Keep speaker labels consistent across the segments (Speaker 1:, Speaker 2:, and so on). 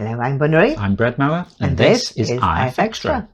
Speaker 1: Hello, I'm Bunnery.
Speaker 2: I'm Bread Mower, and this is IFXtra.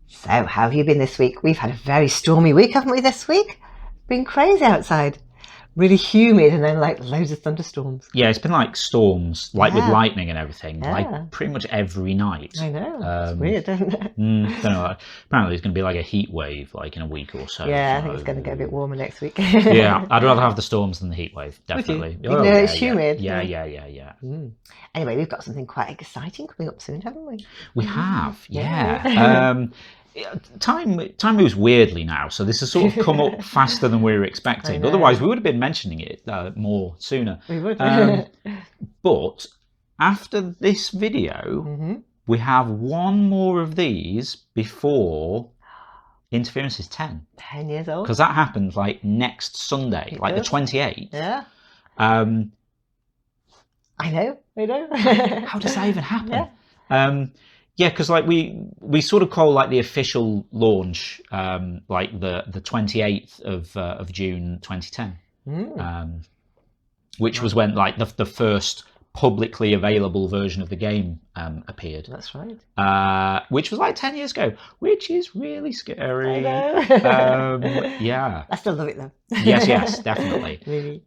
Speaker 1: So, how have you been this week? We've had a very stormy week, haven't we, this week? It's been crazy outside. Really humid and then like loads of thunderstorms.
Speaker 2: Yeah, it's been like storms, like with lightning and everything, like pretty much every night.
Speaker 1: I know, it's weird, isn't it?
Speaker 2: Don't know, apparently there's going to be like a heat wave like in a week or so.
Speaker 1: Yeah, I think it's going to get a bit warmer next week.
Speaker 2: Yeah, I'd rather have the storms than the heat wave, definitely.
Speaker 1: Even though it's humid.
Speaker 2: Yeah.
Speaker 1: Anyway, we've got something quite exciting coming up soon, haven't we?
Speaker 2: We have, yeah. Time moves weirdly now, so this has sort of come up faster than we were expecting. Otherwise, we would have been mentioning it more sooner.
Speaker 1: We would.
Speaker 2: But after this video, we have one more of these before Interference is 10.
Speaker 1: 10 years old.
Speaker 2: Because that happens like next Sunday, like the 28th.
Speaker 1: Yeah.
Speaker 2: I
Speaker 1: know.
Speaker 2: How does that even happen? Yeah, because like we sort of call like the official launch like the 28th of June 2010, which was when like the first publicly available version of the game appeared.
Speaker 1: That's right.
Speaker 2: Which was like 10 years ago, which is really scary.
Speaker 1: I know.
Speaker 2: Yeah.
Speaker 1: I still love it though.
Speaker 2: Yes, definitely.
Speaker 1: Really.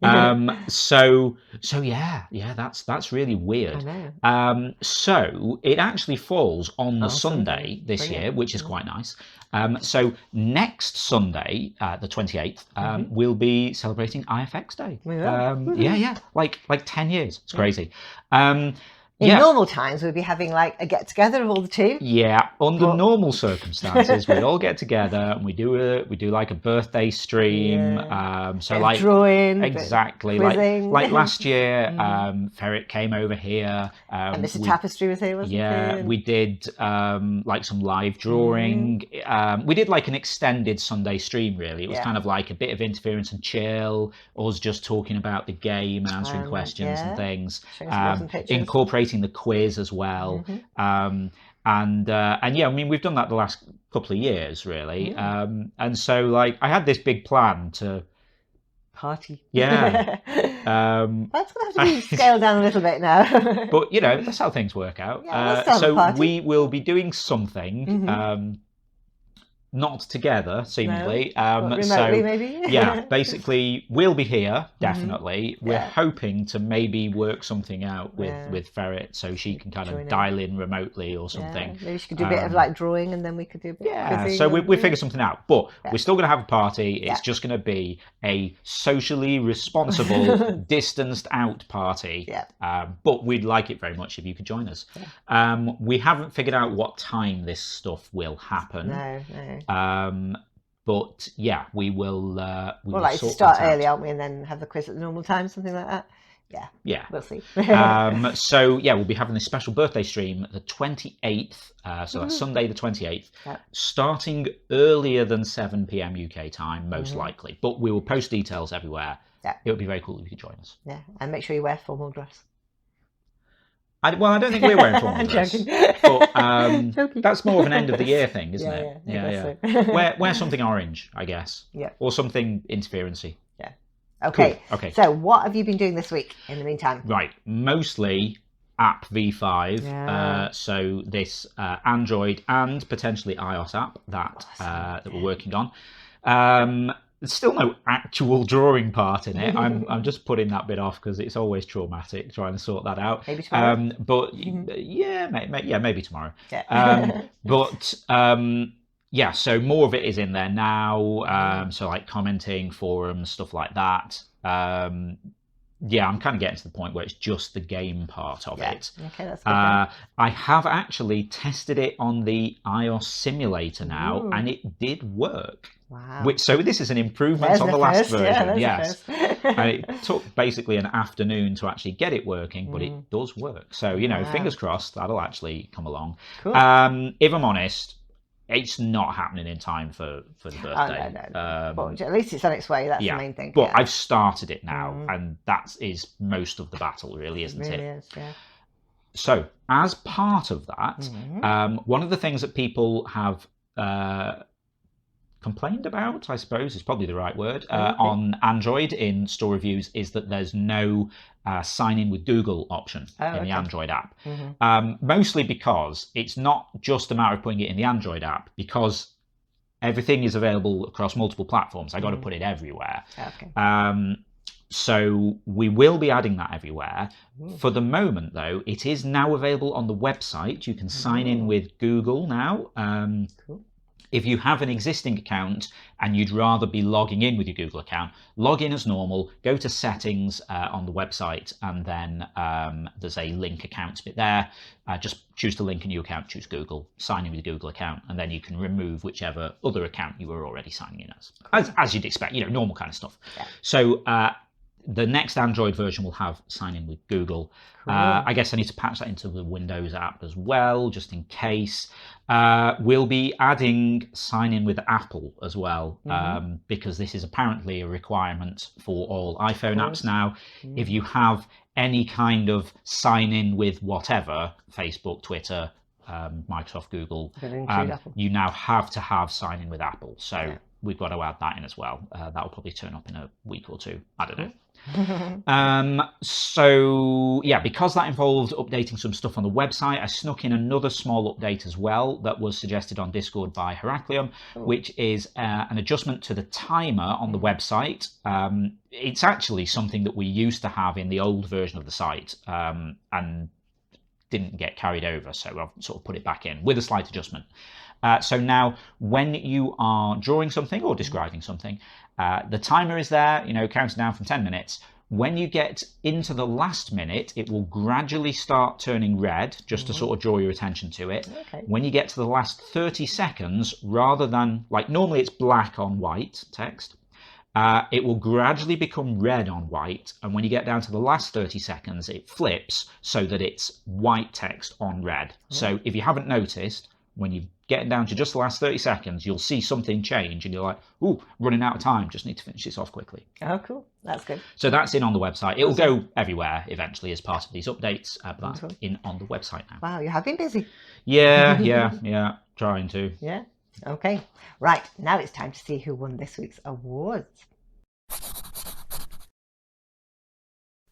Speaker 2: So yeah, that's really weird.
Speaker 1: I know.
Speaker 2: So it actually falls on the Sunday this year, which is quite nice. So next Sunday, the 28th, we'll be celebrating IFX Day. Yeah, like 10 years. It's crazy.
Speaker 1: In normal times, we'd be having like a get together of all the team.
Speaker 2: Yeah, under normal circumstances, we'd all get together and we do like a birthday stream. So like drawing, exactly like last year, Ferret came over here.
Speaker 1: And Mr. Tapestry was here, wasn't he?
Speaker 2: Yeah, we did like some live drawing. We did like an extended Sunday stream. Really, it was kind of like a bit of interference and chill. Us just talking about the game, answering questions and things, incorporating the quiz as well. And yeah, I mean, we've done that the last couple of years, really. And so like I had this big plan to
Speaker 1: party.
Speaker 2: Yeah.
Speaker 1: That's going to have to be scaled down a little bit now.
Speaker 2: But you know, that's how things work out. So we will be doing something not together, seemingly.
Speaker 1: Remotely, maybe.
Speaker 2: Yeah, basically, we'll be here, definitely. We're hoping to maybe work something out with Ferret so she can kind of dial in remotely or something.
Speaker 1: Maybe she could do a bit of like drawing and then we could do a bit of quizzing.
Speaker 2: So we figure something out. But we're still going to have a party. It's just going to be a socially responsible, distanced out party. But we'd like it very much if you could join us. We haven't figured out what time this stuff will happen.
Speaker 1: No.
Speaker 2: But yeah, we will.
Speaker 1: We'll like start early, aren't we, and then have the quiz at the normal time, something like that. Yeah, we'll see.
Speaker 2: So yeah, we'll be having this special birthday stream the 28th. So that's Sunday the 28th, starting earlier than 7 p.m. UK time, most likely. But we will post details everywhere. It would be very cool if you could join us.
Speaker 1: Yeah, and make sure you wear formal dress.
Speaker 2: I don't think we're wearing formal dress, but that's more of an end of the year thing, isn't it? Yeah. Wear something orange, I guess. Yeah. Or something interference-y.
Speaker 1: Yeah. Okay.
Speaker 2: Cool. Okay.
Speaker 1: So what have you been doing this week in the meantime?
Speaker 2: Right. Mostly Ep25. So this Android and potentially iOS app that we're working on. There's still no actual drawing part in it. I'm just putting that bit off because it's always traumatic trying to sort that out.
Speaker 1: Maybe tomorrow.
Speaker 2: But maybe tomorrow. Yeah. So more of it is in there now. So like commenting, forums, stuff like that. Yeah, I'm kind of getting to the point where it's just the game part of it.
Speaker 1: Okay, that's good.
Speaker 2: I have actually tested it on the iOS simulator now, and it did work.
Speaker 1: Wow.
Speaker 2: So this is an improvement on the last version.
Speaker 1: Yes.
Speaker 2: And it took basically an afternoon to actually get it working, but it does work. So, you know, fingers crossed that'll actually come along. Cool. If I'm honest, it's not happening in time for the birthday.
Speaker 1: No. But at least it's on its way. That's the main thing.
Speaker 2: But I've started it now, and that is most of the battle, really, isn't it?
Speaker 1: Is, yeah.
Speaker 2: So, as part of that, one of the things that people have complained about, I suppose is probably the right word, on Android in store reviews is that there's no sign in with Google option in the Android app. Mostly because it's not just a matter of putting it in the Android app, because everything is available across multiple platforms. I got to put it everywhere. So we will be adding that everywhere. For the moment, though, it is now available on the website. You can sign in with Google now. If you have an existing account and you'd rather be logging in with your Google account, log in as normal, go to settings on the website, and then there's a link accounts bit there. Just choose to link a new account, choose Google, sign in with your Google account, and then you can remove whichever other account you were already signing in as you'd expect, normal kind of stuff. So the next Android version will have sign in with Google. I guess I need to patch that into the Windows app as well, just in case. We'll be adding sign in with Apple as well, because this is apparently a requirement for all iPhone apps now. If you have any kind of sign in with whatever, Facebook, Twitter, Microsoft, Google, you now have to have sign in with Apple. So we've got to add that in as well. That will probably turn up in a week or two. I don't know. So yeah, because that involved updating some stuff on the website, I snuck in another small update as well that was suggested on Discord by Heraclium, which is an adjustment to the timer on the website. It's actually something that we used to have in the old version of the site and didn't get carried over, so I've sort of put it back in with a slight adjustment. So now when you are drawing something or describing something, the timer is there, counting down from 10 minutes. When you get into the last minute, it will gradually start turning red, just to sort of draw your attention to it. When you get to the last 30 seconds, rather than, like normally it's black on white text, it will gradually become red on white. And when you get down to the last 30 seconds, it flips so that it's white text on red. So if you haven't noticed, when you get down to just the last 30 seconds, you'll see something change and you're like, ooh, running out of time, just need to finish this off quickly.
Speaker 1: Oh, cool. That's good.
Speaker 2: So that's in on the website. It will go everywhere eventually as part of these updates, but that's in on the website now.
Speaker 1: Wow, you have been busy.
Speaker 2: Yeah, trying to.
Speaker 1: Yeah, okay. Right, now it's time to see who won this week's awards.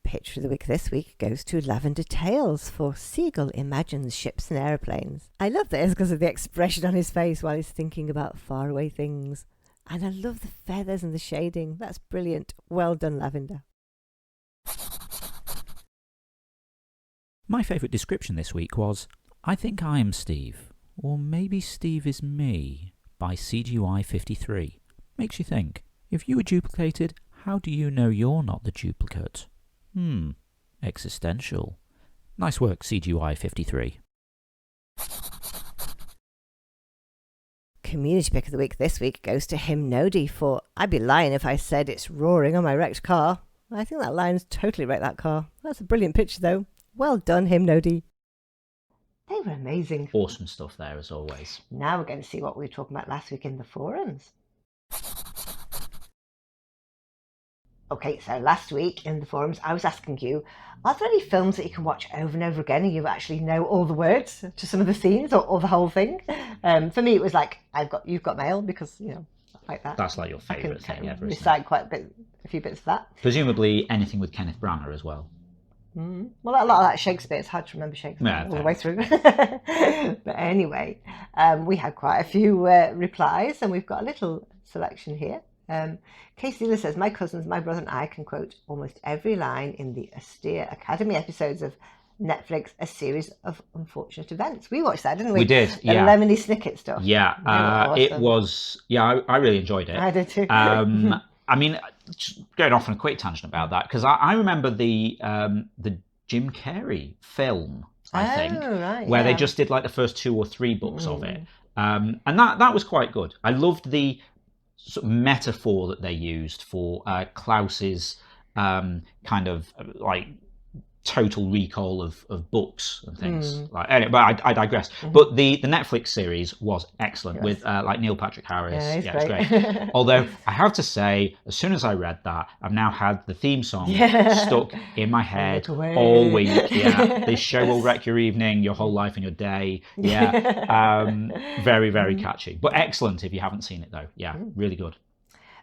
Speaker 1: Picture of the week this week goes to Lavender Tales for Seagull Imagines Ships and Aeroplanes. I love this because of the expression on his face while he's thinking about faraway things. And I love the feathers and the shading. That's brilliant. Well done, Lavender.
Speaker 3: My favourite description this week was, I think I am Steve, or maybe Steve is me, by CGY53. Makes you think, if you were duplicated, how do you know you're not the duplicate? Existential. Nice work, CGY53.
Speaker 1: Community pick of the week this week goes to Hymnody for I'd be lying if I said it's roaring on my wrecked car. I think that line's totally wrecked that car. That's a brilliant picture though. Well done, Hymnody. They were amazing.
Speaker 2: Awesome stuff there as always.
Speaker 1: Now we're going to see what we were talking about last week in the forums. Okay, so last week in the forums, I was asking you, are there any films that you can watch over and over again and you actually know all the words to some of the scenes or the whole thing? For me, it was like, You've Got Mail, because, like that.
Speaker 2: That's like your favourite thing ever, isn't
Speaker 1: recite
Speaker 2: it?
Speaker 1: quite a few bits of that.
Speaker 2: Presumably anything with Kenneth Branagh as well.
Speaker 1: Well, a lot of that Shakespeare, it's hard to remember Shakespeare all the way through. But anyway, we had quite a few replies, and we've got a little selection here. Casey Dealer says, my cousins, my brother and I can quote almost every line in the austere Academy episodes of Netflix, A Series of Unfortunate Events. We watched that, didn't we?
Speaker 2: We did,
Speaker 1: the Lemony Snicket stuff.
Speaker 2: Yeah,
Speaker 1: awesome.
Speaker 2: It was, I really enjoyed it.
Speaker 1: I did too.
Speaker 2: I mean, just going off on a quick tangent about that, because I remember the Jim Carrey film, I think, where they just did like the first 2 or 3 books of it. And that was quite good. I loved the sort of metaphor that they used for Klaus's kind of like total recall of books and things. Anyway, but I digress. But the Netflix series was excellent with like Neil Patrick Harris.
Speaker 1: Yeah,
Speaker 2: It's great. Although I have to say, as soon as I read that, I've now had the theme song stuck in my head all week. Yeah, this show will wreck your evening, your whole life, and your day. Yeah, very, very catchy, but excellent if you haven't seen it though. Yeah, really good.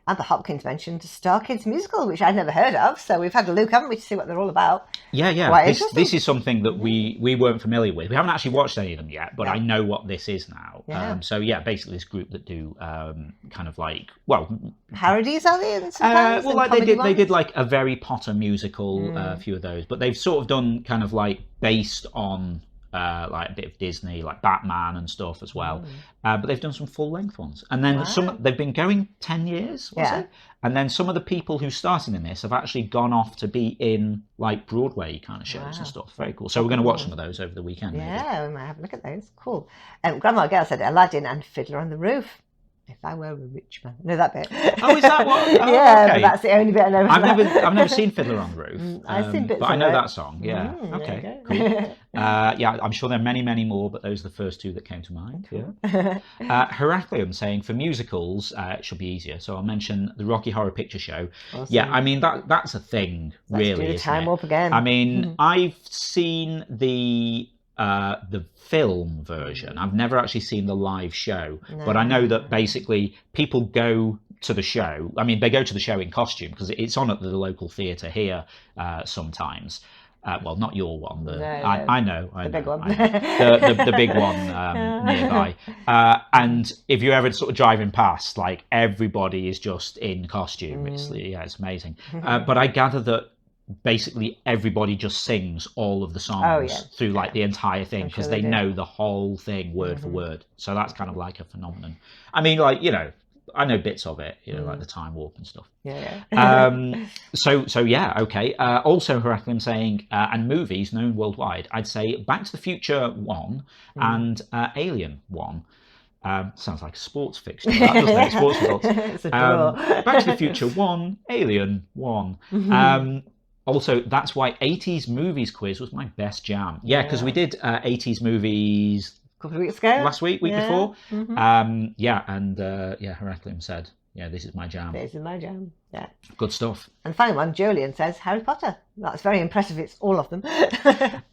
Speaker 1: And the Hopkins mentioned Star Kids musical, which I'd never heard of. So we've had a look, haven't we, to see what they're all about.
Speaker 2: Yeah. This is something that we weren't familiar with. We haven't actually watched any of them yet, but I know what this is now. So yeah, basically this group that do kind of like, well,
Speaker 1: parodies, are they? Sometimes,
Speaker 2: well, like they did like a very Potter musical, a few of those, but they've sort of done kind of like based on like a bit of Disney, like Batman and stuff as well. But they've done some full-length ones. And then they've been going 10 years, was it? And then some of the people who started in this have actually gone off to be in like Broadway kind of shows and stuff. Very cool. So we're going to watch some of those over the weekend.
Speaker 1: Yeah, we might have a look at those. Cool. Grandma Girl said Aladdin and Fiddler on the Roof. If I were a rich man. No, that bit.
Speaker 2: Oh, is that what? Oh,
Speaker 1: yeah,
Speaker 2: okay.
Speaker 1: But that's the only bit I know.
Speaker 2: I've never seen Fiddler on the Roof.
Speaker 1: I've seen bits
Speaker 2: but
Speaker 1: of
Speaker 2: I know
Speaker 1: it.
Speaker 2: that song. Yeah. Okay. Cool. Yeah, I'm sure there are many, many more, but those are the first two that came to mind. Cool. Yeah. Heracleum saying for musicals, it should be easier. So I'll mention the Rocky Horror Picture Show. Awesome. Yeah, I mean that's a thing, really.
Speaker 1: Let's do the time warp again.
Speaker 2: I mean, I've seen the film version. I've never actually seen the live show, but I know that basically people go to the show. I mean, they go to the show in costume because it's on at the local theatre here sometimes. Well, not your one. I know. The big one. the big one nearby. And if you're ever sort of driving past, like everybody is just in costume. It's amazing. But I gather that basically everybody just sings all of the songs through like the entire thing because they know the whole thing word for word. So that's kind of like a phenomenon. I mean, like, you know, I know bits of it, you know, like the time warp and stuff. So yeah, okay. Also, Heracleum saying, and movies known worldwide, I'd say Back to the Future 1 and Alien 1. Sounds like a sports fixture, that, doesn't it? Sports results.
Speaker 1: It's a draw.
Speaker 2: Back to the Future 1, Alien 1. Also, that's why 80s movies quiz was my best jam. Yeah, because we did 80s movies
Speaker 1: a couple of weeks ago.
Speaker 2: Last week before. Heracleum said, yeah, this is my jam.
Speaker 1: This is my jam, yeah.
Speaker 2: Good stuff.
Speaker 1: And final one, Julian says, Harry Potter. That's very impressive. It's all of them.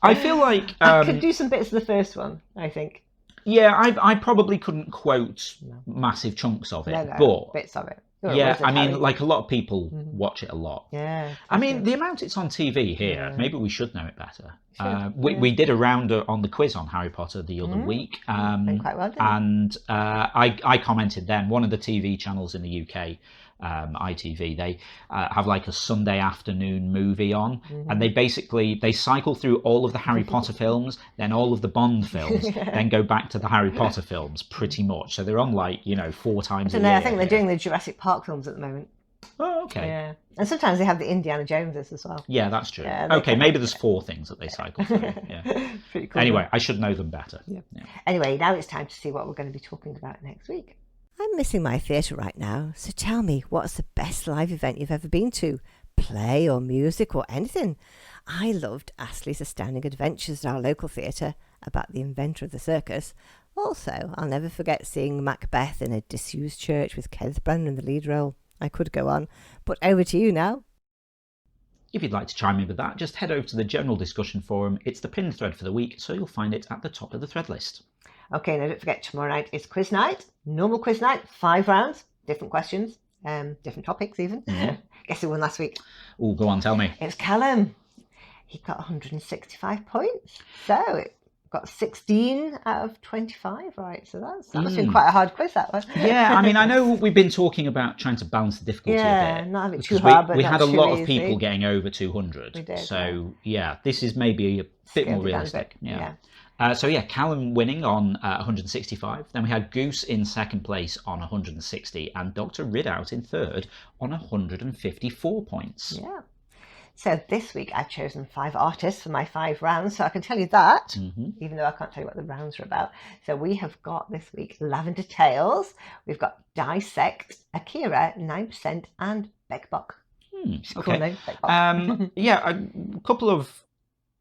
Speaker 2: I feel like...
Speaker 1: I could do some bits of the first one, I think.
Speaker 2: Yeah, I probably couldn't quote massive chunks of it, but...
Speaker 1: bits of it.
Speaker 2: Yeah, I mean, like a lot of people watch it a lot.
Speaker 1: Yeah.
Speaker 2: I mean, the amount it's on TV here, maybe we should know it better. We did a round on the quiz on Harry Potter the other week.
Speaker 1: Been quite well done.
Speaker 2: And I commented then, one of the TV channels in the UK, ITV, they have like a Sunday afternoon movie on, and they cycle through all of the Harry Potter films, then all of the Bond films, then go back to the Harry Potter films pretty much. So they're on like, 4 times a year.
Speaker 1: I think they're doing the Jurassic Park films at the moment.
Speaker 2: Oh, okay.
Speaker 1: Yeah. And sometimes they have the Indiana Joneses as well.
Speaker 2: Yeah, that's true. Okay, maybe there's 4 things that they cycle through. Yeah.
Speaker 1: Pretty cool.
Speaker 2: Anyway, I should know them better.
Speaker 1: Yeah. Anyway, now it's time to see what we're going to be talking about next week. I'm missing my theatre right now, so tell me, what's the best live event you've ever been to? Play or music or anything? I loved Astley's Astounding Adventures at our local theatre about the inventor of the circus. Also, I'll never forget seeing Macbeth in a disused church with Kenneth Branagh in the lead role. I could go on, but over to you now.
Speaker 2: If you'd like to chime in with that, just head over to the general discussion forum. It's the pinned thread for the week, so you'll find it at the top of the thread list. Okay, now don't forget, tomorrow night is quiz night. Normal quiz night, 5 rounds, different questions, different topics even. Guess who won last week? Oh, go on, tell me. It's Callum. He got 165 points. So it got 16 out of 25, right? So that must have been quite a hard quiz, that one. Yeah, I mean, I know we've been talking about trying to balance the difficulty a bit. Not having it too hard, but we had a lot of people getting over 200. We did. So yeah, this is maybe a bit more realistic. Yeah. So yeah, Callum winning on 165. Then we had Goose in second place on 160 and Dr. Ridout in third on 154 points. Yeah. So this week I've chosen 5 artists for my 5 rounds, so I can tell you that, even though I can't tell you what the rounds are about. So we have got this week Lavender Tales, we've got Dissect, Akira, 9%, and Begbok. Okay. Cool name, Begbok. Yeah, a couple of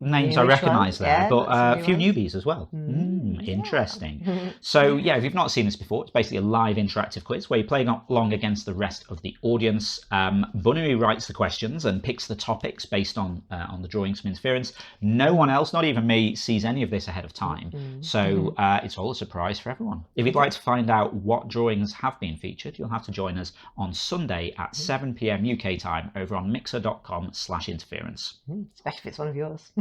Speaker 2: names I recognise there,
Speaker 1: Yeah,
Speaker 2: but
Speaker 1: got
Speaker 2: a
Speaker 1: some
Speaker 2: few
Speaker 1: new ones.
Speaker 2: newbies as well. Interesting.
Speaker 1: Yeah.
Speaker 2: So yeah, if you've not seen this before, it's basically a live interactive quiz where you play along against the rest of the audience. Bunny writes the questions and picks the topics based on the drawings from interference. No one else, not even me, sees any of this ahead of time. So it's all a surprise for everyone. If you'd like to find out what drawings have been featured, you'll have to join us on Sunday at 7 p.m. UK time over on mixer.com/interference.
Speaker 1: Especially if it's one of yours.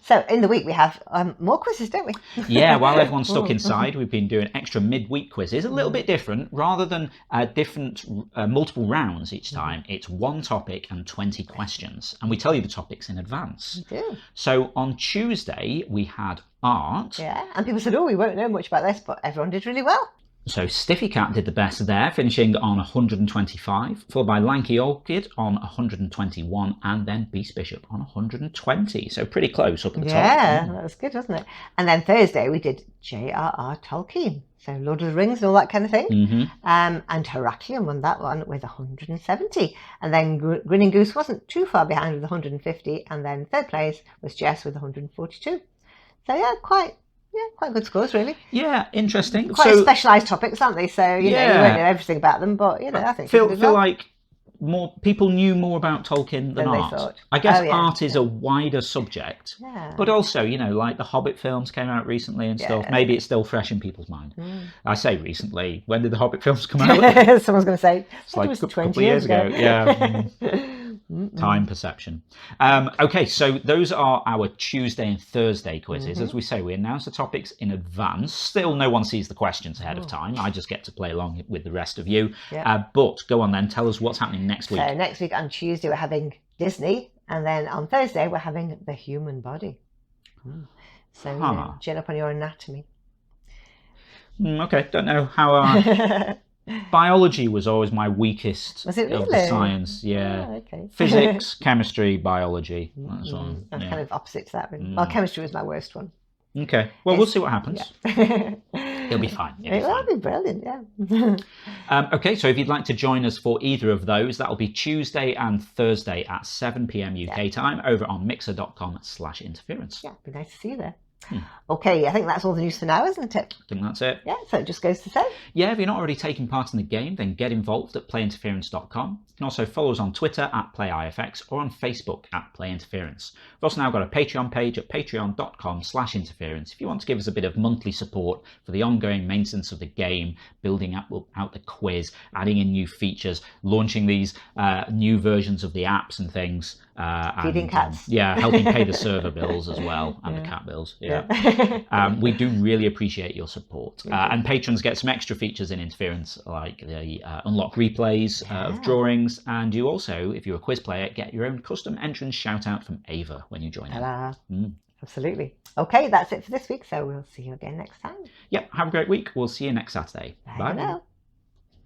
Speaker 1: So in the week we have more quizzes, don't we?
Speaker 2: Yeah, while everyone's stuck inside, we've been doing extra midweek quizzes, a little bit different. Rather than multiple rounds each time, it's one topic and 20 questions. And we tell you the topics in advance.
Speaker 1: We do.
Speaker 2: So on Tuesday, we had art.
Speaker 1: Yeah, and people said, oh, we won't know much about this, but everyone did really well.
Speaker 2: So Stiffy Cat did the best there, finishing on 125, followed by Lanky Orchid on 121, and then Beast Bishop on 120. So pretty close up at the top.
Speaker 1: Yeah, that was good, wasn't it? And then Thursday we did J.R.R. Tolkien, so Lord of the Rings and all that kind of thing. And Heraklion won that one with 170. And then Grinning Goose wasn't too far behind with 150. And then third place was Jess with 142. So yeah, quite good scores, really.
Speaker 2: Yeah, interesting.
Speaker 1: Quite specialised topics, aren't they? So, you know, you won't know everything about them, but, you know, I think...
Speaker 2: Feel like more people knew more about Tolkien than art.
Speaker 1: They thought.
Speaker 2: I guess art is a wider subject.
Speaker 1: Yeah.
Speaker 2: But also, you know, like the Hobbit films came out recently and stuff. Maybe it's still fresh in people's mind. I say recently. When did the Hobbit films come out?
Speaker 1: Someone's going to say,
Speaker 2: it's like
Speaker 1: it was
Speaker 2: a
Speaker 1: 20
Speaker 2: couple of years ago. Yeah. Time perception. Okay, so those are our Tuesday and Thursday quizzes. As we say, we announce the topics in advance. Still, no one sees the questions ahead of time. I just get to play along with the rest of you. But go on then, tell us what's happening next week.
Speaker 1: So next week on Tuesday we're having Disney, and then on Thursday we're having the human body. So you know, gin up on your anatomy.
Speaker 2: Okay, don't know how... Biology was always my weakest
Speaker 1: was it really?
Speaker 2: of the science. Yeah.
Speaker 1: Oh, okay.
Speaker 2: Physics, chemistry, biology. That's all.
Speaker 1: I'm kind of opposite to that. Really. Well, chemistry was my worst one.
Speaker 2: Okay. Well, we'll see what happens.
Speaker 1: Yeah.
Speaker 2: It'll be fine.
Speaker 1: It'll be brilliant, yeah.
Speaker 2: Okay, so if you'd like to join us for either of those, that'll be Tuesday and Thursday at 7 p.m. UK time over on mixer.com/interference.
Speaker 1: Yeah, it'd be nice to see you there. Okay, I think that's all the news for now, isn't it?
Speaker 2: I think that's it.
Speaker 1: Yeah, so it just goes to say.
Speaker 2: Yeah, if you're not already taking part in the game, then get involved at playinterference.com. You can also follow us on Twitter at PlayIFX or on Facebook at PlayInterference. We've also now got a Patreon page at patreon.com/interference if you want to give us a bit of monthly support for the ongoing maintenance of the game, building out the quiz, adding in new features, launching these new versions of the apps and things.
Speaker 1: Feeding cats.
Speaker 2: Helping pay the server bills as well, and the cat bills. We do really appreciate your support. And patrons get some extra features in Interference, like the unlock replays of drawings, and you also, if you're a quiz player, get your own custom entrance shout out from Ava when you join in.
Speaker 1: Absolutely. Okay, that's it for this week, so we'll see you again next time.
Speaker 2: Yep, have a great week. We'll see you next Saturday.
Speaker 1: Bye. For now.